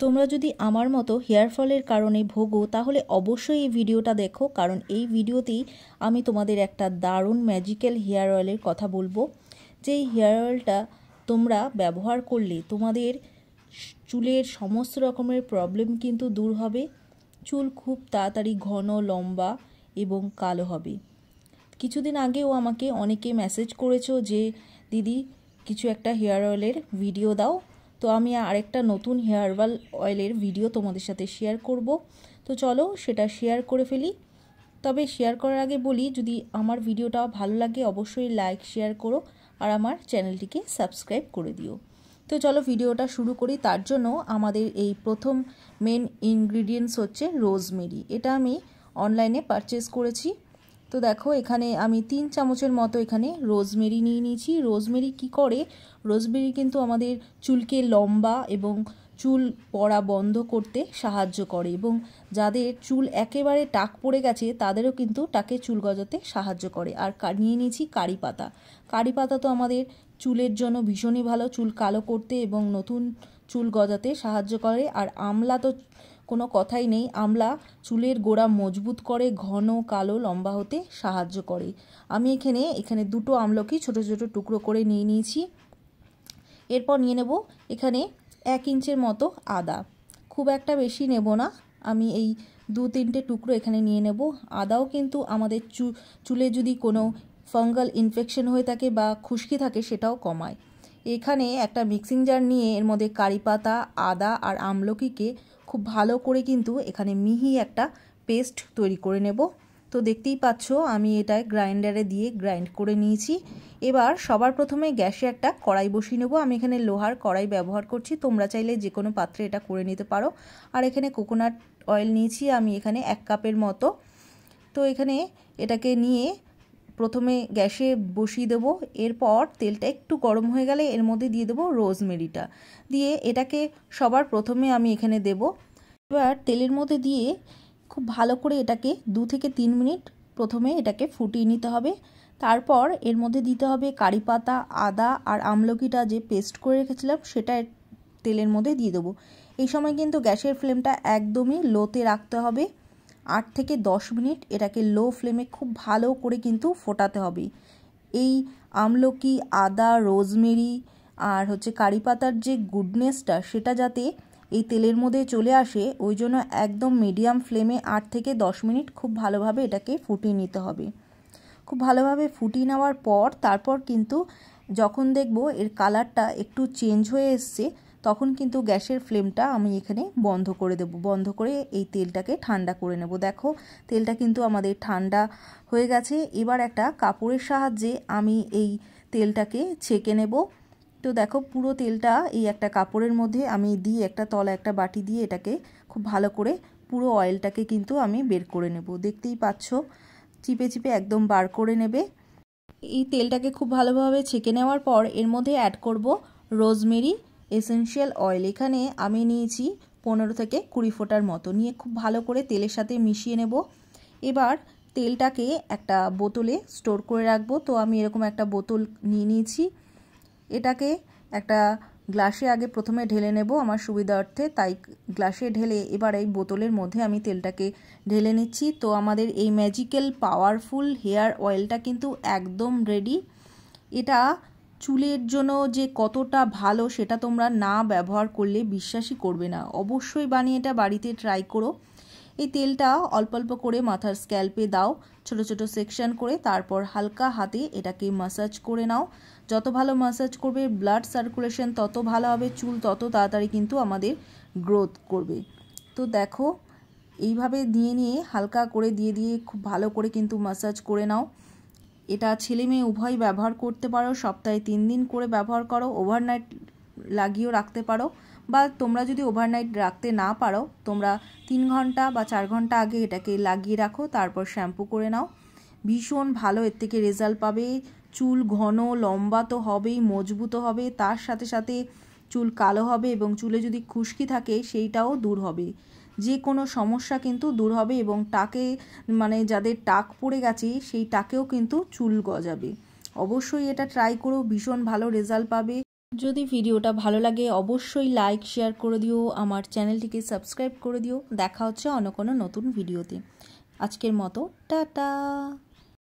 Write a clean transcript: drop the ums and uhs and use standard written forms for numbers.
তোমরা যদি আমার মতো হেয়ার ফলের কারণে ভোগো তাহলে অবশ্যই এই ভিডিওটা দেখো, কারণ এই ভিডিওতেই আমি তোমাদের একটা দারুণ ম্যাজিক্যাল হেয়ার অয়েলের কথা বলবো। যেই হেয়ার অয়েলটা তোমরা ব্যবহার করলে তোমাদের চুলের সমস্ত রকমের প্রবলেম কিন্তু দূর হবে। চুল খুব তাড়াতাড়ি ঘন, লম্বা এবং কালো হবে। কিছুদিন আগেও আমাকে অনেকে মেসেজ করেছো যে দিদি কিছু একটা হেয়ার অয়েলের ভিডিও দাও। তো আমি আরেকটা নতুন হেয়ার অয়েলের ভিডিও তোমাদের সাথে শেয়ার করব। তো চলো সেটা শেয়ার করে ফেলি। তবে শেয়ার করার আগে বলি, যদি আমার ভিডিওটা ভালো লাগে অবশ্যই লাইক শেয়ার করো আর আমার চ্যানেলটিকে সাবস্ক্রাইব করে দিও। তো চলো ভিডিওটা শুরু করি। তার জন্য আমাদের এই প্রথম মেন ইনগ্রিডিয়েন্টস হচ্ছে রোজমেরি। এটা আমি অনলাইনে পারচেজ করেছি। তো দেখো এখানে আমি 3 চামচের মতো এখানে রোজমেরি নিয়ে নিয়েছি। রোজমেরি কি করে, রোজমেরি কিন্তু আমাদের চুলকে লম্বা এবং চুল পড়া বন্ধ করতে সাহায্য করে, এবং যাদের চুল একেবারে টাক পড়ে গেছে তাদেরও কিন্তু টাকে চুল গজাতে সাহায্য করে। আর নিয়ে নিয়েছি কারি পাতা। কারি পাতা তো আমাদের চুলের জন্য ভীষণই ভালো, চুল কালো করতে এবং নতুন চুল গজাতে সাহায্য করে। আর আমলা তো কোনো কথাই নেই, আমলা চুলের গোড়া মজবুত করে, ঘন কালো লম্বা হতে সাহায্য করে। আমি এখানে 2টো আমলকি ছোট ছোট টুকরো করে নিয়ে নিয়েছি। এরপর নিয়ে নেব এখানে 1 ইঞ্চের মতো আদা। খুব একটা বেশি নেব না, আমি এই 2-3টে টুকরো এখানে নিয়ে নেব। আদাও কিন্তু আমাদের চুলে যদি কোনো ফাঙ্গাল ইনফেকশন হয়ে থাকে বা খুশকি থাকে সেটাও কমায়। এখানে একটা মিক্সিং জার নিয়ে এর মধ্যে কারি পাতা, আদা আর আমলকিকে খুব ভালো করে কিন্তু এখানে মিহি একটা পেস্ট তৈরি করে নেব। তো দেখতেই পাচ্ছ আমি এটা গ্রাইন্ডারে দিয়ে গ্রাইন্ড করে নিয়েছি। এবার সবার প্রথমে গ্যাসে একটা কড়াই বসিয়ে নেব। আমি এখানে লোহার কড়াই ব্যবহার করছি, তোমরা চাইলে যে কোনো পাত্রে এটা করে নিতে পারো। আর এখানে কোকোনাট অয়েল নিয়েছি আমি এখানে 1 কাপের মতো। তো এখানে এটাকে নিয়ে প্রথমে গ্যাসে বসিয়ে দেবো। এরপর তেলটা একটু গরম হয়ে গেলে এর মধ্যে দিয়ে দেবো রোজমেরিটা, দিয়ে এটাকে সবার প্রথমে আমি এখানে দেব। এবার তেলের মধ্যে দিয়ে খুব ভালো করে এটাকে 2 থেকে 3 মিনিট প্রথমে এটাকে ফুটিয়ে নিতে হবে। তারপর এর মধ্যে দিতে হবে কারি পাতা, আদা আর আমলকিটা যে পেস্ট করে রেখেছিলাম সেটা তেলের মধ্যে দিয়ে দেবো। এই সময় কিন্তু গ্যাসের ফ্লেমটা একদমই লোতে রাখতে হবে। 8 থেকে 10 মিনিট এটাকে লো ফ্লেমে খুব ভালো করে কিন্তু ফোটাতে হবে। এই আমলকি, আদা, রোজমেরি আর কারি পাতার যে গুডনেসটা সেটা যাতে এই তেলের মধ্যে চলে আসে, ওই জন্য একদম মিডিয়াম ফ্লেমে 8 থেকে 10 মিনিট খুব ভালোভাবে এটাকে ফুটিয়ে নিতে হবে। খুব ভালোভাবে ফুটিয়ে নেওয়ার পর তারপর কিন্তু যখন দেখব এর কালারটা একটু চেঞ্জ হয়ে এসছে, তখন কিন্তু গ্যাসের ফ্লেমটা আমি এখানে বন্ধ করে দেব। বন্ধ করে এই তেলটাকে ঠান্ডা করে নেব। দেখো তেলটা কিন্তু আমাদের ঠান্ডা হয়ে গেছে। এবার একটা কাপড়ের সাহায্যে আমি এই তেলটাকে ছেঁকে নেব। তো দেখো পুরো তেলটা এই একটা কাপড়ের মধ্যে আমি দিয়ে একটা তলা একটা বাটি দিয়ে এটাকে খুব ভালো করে পুরো অয়েলটাকে কিন্তু আমি বের করে নেব। দেখতেই পাচ্ছ চিপে চিপে একদম বার করে নেবে। এই তেলটাকে খুব ভালোভাবে ছেঁকে নেওয়ার পর এর মধ্যে অ্যাড করব রোজমেরি এসেনশিয়াল অয়েল। এখানে আমি নিয়েছি 15 থেকে 20 ফোঁটার মতো, নিয়ে খুব ভালো করে তেলের সাথে মিশিয়ে নেব। এবার তেলটাকে একটা বোতলে স্টোর করে রাখবো। তো আমি এরকম একটা বোতল নিয়ে নিয়েছি। এটাকে একটা গ্লাসে আগে প্রথমে ঢেলে নেব আমার সুবিধার্থে, তাই গ্লাসে ঢেলে এবার এই বোতলের মধ্যে আমি তেলটাকে ঢেলে নিচ্ছি। তো আমাদের এই ম্যাজিক্যাল পাওয়ারফুল হেয়ার অয়েলটা কিন্তু একদম রেডি। এটা চুলের জন্য যে কতটা ভালো সেটা তোমরা না ব্যবহার করলে বিশ্বাসই করবে না। অবশ্যই বানিয়ে এটা বাড়িতে ট্রাই করো। এই তেলটা অল্প অল্প করে মাথার স্ক্যাল্পে দাও, ছোট ছোট সেকশন করে, তারপর হালকা হাতে এটাকে ম্যাসাজ করে নাও। যত ভালো ম্যাসাজ করবে ব্লাড সার্কুলেশন তত ভালো হবে, চুল তত তাড়াতাড়ি কিন্তু আমাদের গ্রোথ করবে। তো দেখো এইভাবে নিয়ে হালকা করে দিয়ে খুব ভালো করে কিন্তু ম্যাসাজ করে নাও। এটা ছেলে মেয়ে উভয় ব্যবহার করতে পারো। সপ্তাহে 3 দিন করে ব্যবহার করো। ওভারনাইট লাগিয়েও রাখতে পারো, বা তোমরা যদি ওভারনাইট রাখতে না পারো তোমরা 3 ঘন্টা বা 4 ঘন্টা আগে এটাকে লাগিয়ে রাখো, তারপর শ্যাম্পু করে নাও। ভীষণ ভালো এর থেকে রেজাল্ট পাবে। চুল ঘন লম্বা তো হবেই, মজবুত হবে, তার সাথে সাথে চুল কালো হবে এবং চুলে যদি খুশকি থাকে সেইটাও দূর হবে। যে কোনো সমস্যা কিন্তু দূর হবে এবং টাকে যাদের টাক পড়ে গেছে সেই টাকেও কিন্তু চুল গজাবে। অবশ্যই এটা ট্রাই করো, ভীষণ ভালো রেজাল্ট পাবে। যদি ভিডিওটা ভালো লাগে অবশ্যই লাইক শেয়ার করে দিও, আমার চ্যানেলটিকে সাবস্ক্রাইব করে দিও। দেখা হচ্ছে অন্য কোনো নতুন ভিডিওতে। আজকের মতো টাটা।